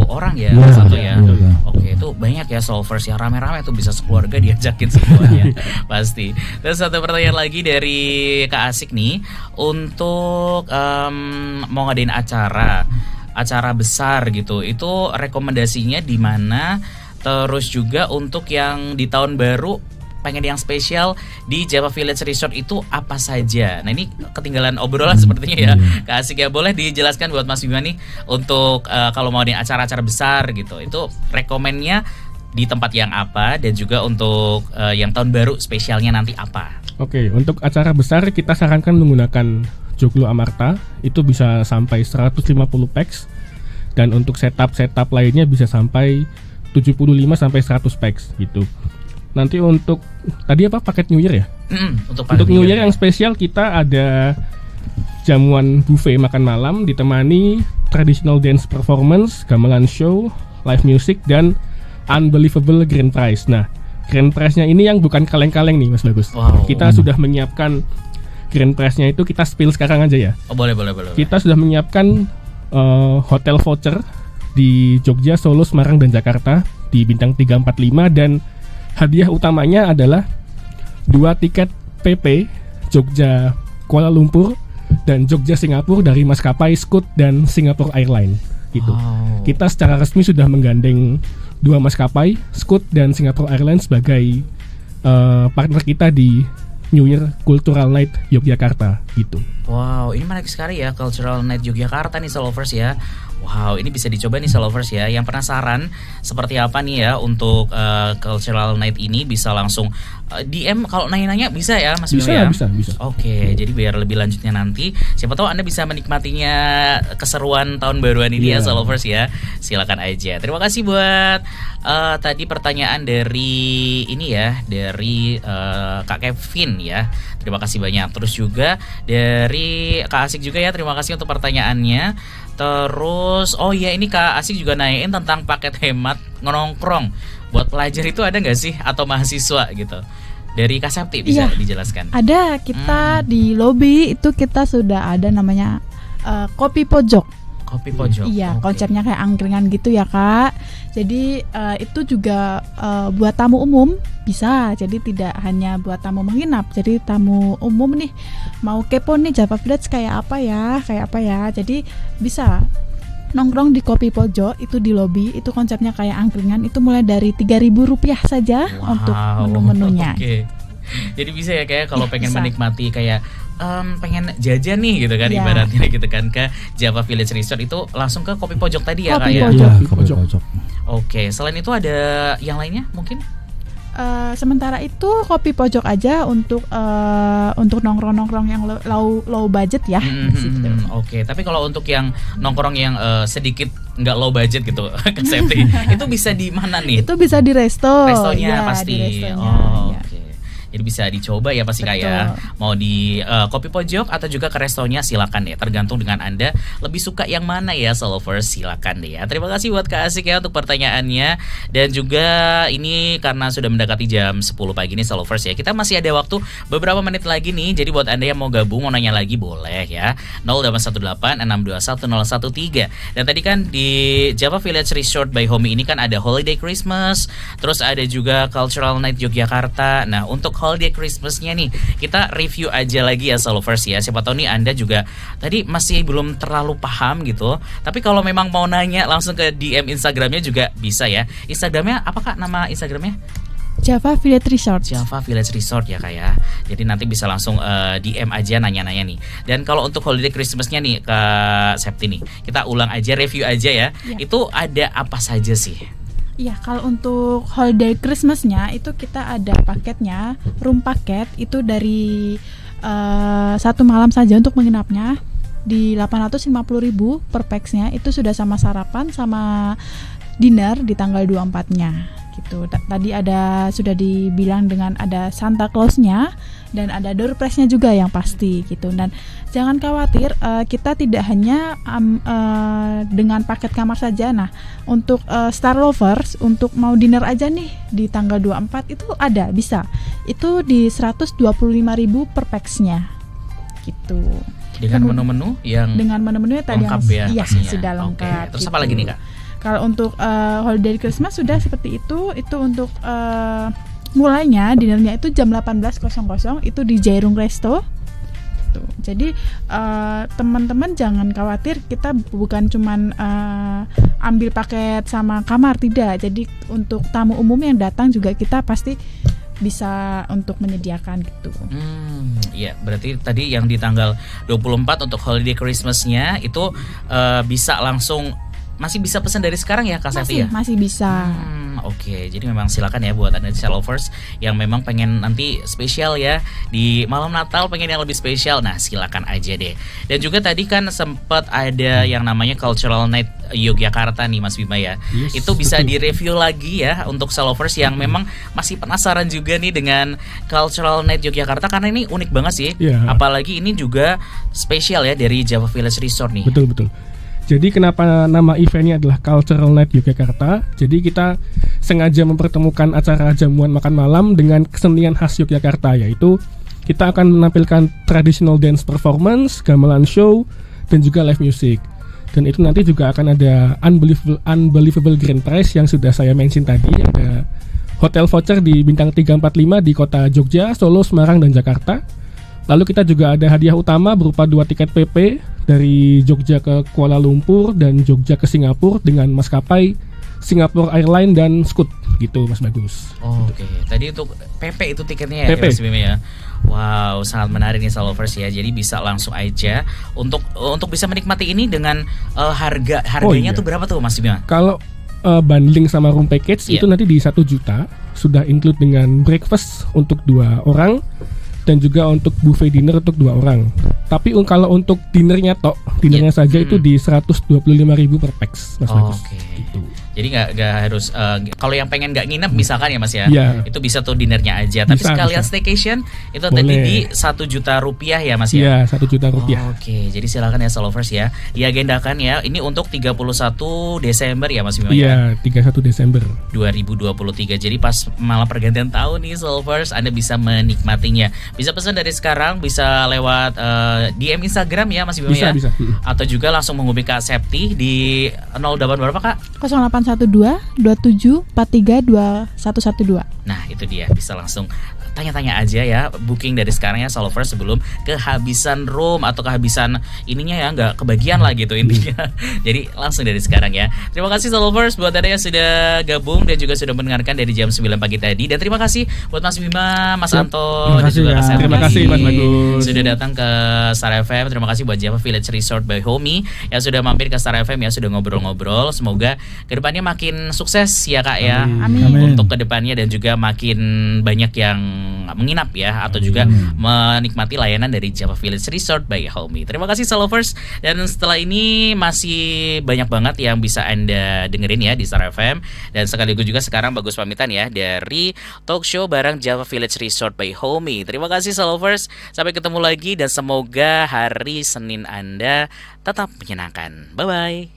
orang ya, Iya, satu ya. iya. Oke, itu banyak ya solvers ya, rame-rame tuh bisa sekeluarga diajakin semuanya. Pasti. Terus satu pertanyaan lagi dari Kak Asik nih, untuk mau ngadain acara besar gitu, itu rekomendasinya di mana? Terus juga untuk yang di tahun baru pengen yang spesial di Java Village Resort itu apa saja? Nah ini ketinggalan obrolan sepertinya ya, Kak Asik ya. Boleh dijelaskan buat Mas Bima nih untuk kalau mau di acara-acara besar gitu, itu rekomennya di tempat yang apa, dan juga untuk yang tahun baru spesialnya nanti apa? Oke, untuk acara besar kita sarankan menggunakan Joglo Amarta, itu bisa sampai 150 pax, dan untuk setup lainnya bisa sampai 75 sampai 100 pax gitu. Nanti untuk tadi apa paket New Year ya? Untuk New Year yang spesial kita ada jamuan buffet makan malam ditemani traditional dance performance, gamelan show, live music, dan unbelievable grand prize. Nah, grand prize-nya ini yang bukan kaleng-kaleng nih Mas Bagus. Wow. Kita sudah menyiapkan grand prize-nya itu, kita spill sekarang aja ya. Oh boleh. Kita sudah menyiapkan hotel voucher di Jogja, Solo, Semarang, dan Jakarta di bintang 345, dan hadiah utamanya adalah 2 tiket PP Jogja Kuala Lumpur dan Jogja Singapura dari maskapai Scoot dan Singapore Airlines gitu. Wow. Kita secara resmi sudah menggandeng 2 maskapai Scoot dan Singapore Airlines sebagai partner kita di New Year Cultural Night Yogyakarta gitu. Wow, ini menarik sekali ya, Cultural Night Yogyakarta nih Solovers ya. Wow, ini bisa dicoba nih Solovers ya. Yang penasaran seperti apa nih ya untuk Cultural Night ini, bisa langsung DM kalau nanya-nanya bisa ya Mas Bimo ya? Bisa. Oke, jadi biar lebih lanjutnya nanti, siapa tahu Anda bisa menikmatinya keseruan tahun baruan ini ya Solovers ya. Silakan aja. Terima kasih buat tadi pertanyaan dari ini ya, dari Kak Kevin ya. Terima kasih banyak. Terus juga dari Kak Asik juga ya, terima kasih untuk pertanyaannya. Terus oh iya, ini Kak Asik juga nanyain tentang paket hemat nongkrong buat pelajar itu ada nggak sih, atau mahasiswa gitu? Dari Kak Septi bisa dijelaskan? Ada, kita di lobi itu kita sudah ada namanya kopi pojok. Kopi pojok. Iya, konsepnya kayak angkringan gitu ya Kak. Jadi itu juga buat tamu umum bisa. Jadi tidak hanya buat tamu menginap. Jadi tamu umum nih mau kepo nih Java Village kayak apa ya. Jadi bisa nongkrong di kopi pojok itu di lobi. Itu konsepnya kayak angkringan. Itu mulai dari Rp3.000 saja untuk menu-menunya. Oke. Jadi bisa ya kayak kalau pengen Bisa. menikmati kayak pengen jajan nih gitu kan, ibaratnya gitu kan, ke Java Village Resort itu langsung ke kopi pojok tadi ya Kak Kopi ya? pojok. Iya, kopi pojok. Oke, selain itu ada yang lainnya mungkin? Sementara itu kopi pojok aja untuk nongkrong-nongkrong yang low budget ya. Gitu. Oke, tapi kalau untuk yang nongkrong yang sedikit nggak low budget gitu, Kak Septi, itu bisa di mana nih? Itu bisa di resto. Restonya Ya, pasti. di restonya, Oh, ya. oke. Jadi bisa dicoba ya pasti kayak mau di kopi pojok atau juga ke restonya, silakan deh, tergantung dengan Anda lebih suka yang mana ya Solovers, silakan deh ya. Terima kasih buat Kak Asik ya untuk pertanyaannya, dan juga ini karena sudah mendekati jam 10 pagi nih Solovers ya, kita masih ada waktu beberapa menit lagi nih. Jadi buat Anda yang mau gabung, mau nanya lagi boleh ya, 0818621013. Dan tadi kan di Java Village Resort by Homey ini kan ada Holiday Christmas, terus ada juga Cultural Night Yogyakarta. Nah untuk holiday Christmasnya nih kita review aja lagi ya Solovers ya. Siapa tahu nih Anda juga tadi masih belum terlalu paham gitu, tapi kalau memang mau nanya langsung ke DM Instagramnya juga bisa ya. Instagramnya apa Kak, nama Instagramnya? Java Village Resort. Java Village Resort ya Kak ya. Jadi nanti bisa langsung DM aja nanya-nanya nih. Dan kalau untuk holiday Christmasnya nih Kak Septi nih, kita ulang aja, review aja ya. Itu ada apa saja sih? Iya, kalau untuk holiday Christmasnya itu kita ada paketnya, room paket itu dari 1 malam saja untuk menginapnya di 850.000 per pax-nya, itu sudah sama sarapan sama dinner di tanggal 24-nya gitu. Tadi sudah dibilang dengan ada Santa Claus-nya dan ada door prize-nya juga yang pasti gitu. Dan jangan khawatir, kita tidak hanya dengan paket kamar saja. Nah, untuk Star Lovers untuk mau dinner aja nih di tanggal 24 itu ada, bisa. Itu di 125.000 per pax-nya gitu. Dengan menu-menu yang menu-menunya tadi lengkap yang ya, sudah lengkap. Okay. Terus gitu. apa lagi nih, Kak? Kalau untuk holiday Christmas sudah seperti itu untuk mulainya dinernya itu jam 18.00 itu di Jairung Resto. Tuh. Jadi teman-teman jangan khawatir, kita bukan cuman ambil paket sama kamar, tidak. Jadi untuk tamu umum yang datang juga kita pasti bisa untuk menyediakan gitu. Ya, berarti tadi yang di tanggal 24 untuk holiday Christmas-nya itu bisa langsung, masih bisa pesan dari sekarang ya, Kak Sevi ya? Masih bisa. Oke, jadi memang silakan ya buat Anda Star Lovers yang memang pengen nanti spesial ya di malam Natal, pengen yang lebih spesial. Nah, silakan aja deh. Dan juga tadi kan sempat ada yang namanya Cultural Night Yogyakarta nih Mas Bima ya. Yes, itu bisa betul. direview lagi ya untuk Star Lovers yang memang masih penasaran juga nih dengan Cultural Night Yogyakarta, karena ini unik banget sih. Yeah. Apalagi ini juga spesial ya dari Java Village Resort nih. Betul. Jadi kenapa nama eventnya adalah Cultural Night Yogyakarta? Jadi kita sengaja mempertemukan acara jamuan makan malam dengan kesenian khas Yogyakarta, yaitu kita akan menampilkan traditional dance performance, gamelan show, dan juga live music. Dan itu nanti juga akan ada unbelievable grand prize yang sudah saya mention tadi. Ada hotel voucher di bintang 345 di kota Jogja, Solo, Semarang, dan Jakarta. Lalu kita juga ada hadiah utama berupa 2 tiket PP dari Jogja ke Kuala Lumpur dan Jogja ke Singapura dengan maskapai Singapore Airlines dan Scoot gitu, Mas Bagus. Oke. Tadi untuk PP itu tiketnya ya, PP. Mas Bima ya. Wow, sangat menarik nih Star Lovers ya. Jadi bisa langsung aja untuk bisa menikmati ini dengan harganya tuh berapa tuh Mas Bima? Kalau bundling sama room package itu nanti di 1 juta, sudah include dengan breakfast untuk 2 orang dan juga untuk buffet dinner untuk 2 orang. Tapi kalau untuk dinernya saja itu di 125.000 per pax, Mas Bagus. Oke. Gitu. Jadi nggak harus kalau yang pengen nggak nginep misalkan ya Mas ya, itu bisa tuh dinernya aja. Tapi sekalian staycation itu boleh. tadi di 1 juta rupiah ya Mas ya. Iya, 1 juta rupiah. Oke, jadi silakan ya Star Lovers ya. Diagendakan ya. Ini untuk 31 Desember ya Mas Bima ya. Iya, 31 Desember 2023. Jadi pas malam pergantian tahun nih Star Lovers, Anda bisa menikmatinya. Bisa pesan dari sekarang, bisa lewat DM Instagram ya Mas Bima ya. Bisa. Atau juga langsung menghubungi Kak Septi di 08 berapa Kak? 0812 27 43 2112. Nah itu dia, bisa langsung tanya-tanya aja ya, booking dari sekarang ya Star Lovers sebelum kehabisan room atau kehabisan ininya ya, nggak kebagian lah gitu intinya. Jadi langsung dari sekarang ya. Terima kasih Star Lovers buat Anda yang sudah gabung dan juga sudah mendengarkan dari jam 9 pagi tadi. Dan terima kasih buat Mas Bima, Mas Anto, dan juga Kak Septi. Terima kasih Mas Bagus sudah datang ke Star FM. Terima kasih buat Java Village Resort by Homey yang sudah mampir ke Star FM ya, sudah ngobrol-ngobrol. Semoga kedepannya makin sukses ya Kak ya. Amin. Untuk kedepannya dan juga makin banyak yang menginap ya, atau juga menikmati layanan dari Java Village Resort by Homey. Terima kasih Star Lovers. Dan setelah ini masih banyak banget yang bisa Anda dengerin ya di Star FM. Dan sekaligus juga sekarang Bagus pamitan ya dari talk show bareng Java Village Resort by Homey. Terima kasih Star Lovers. Sampai ketemu lagi dan semoga hari Senin Anda tetap menyenangkan. Bye bye.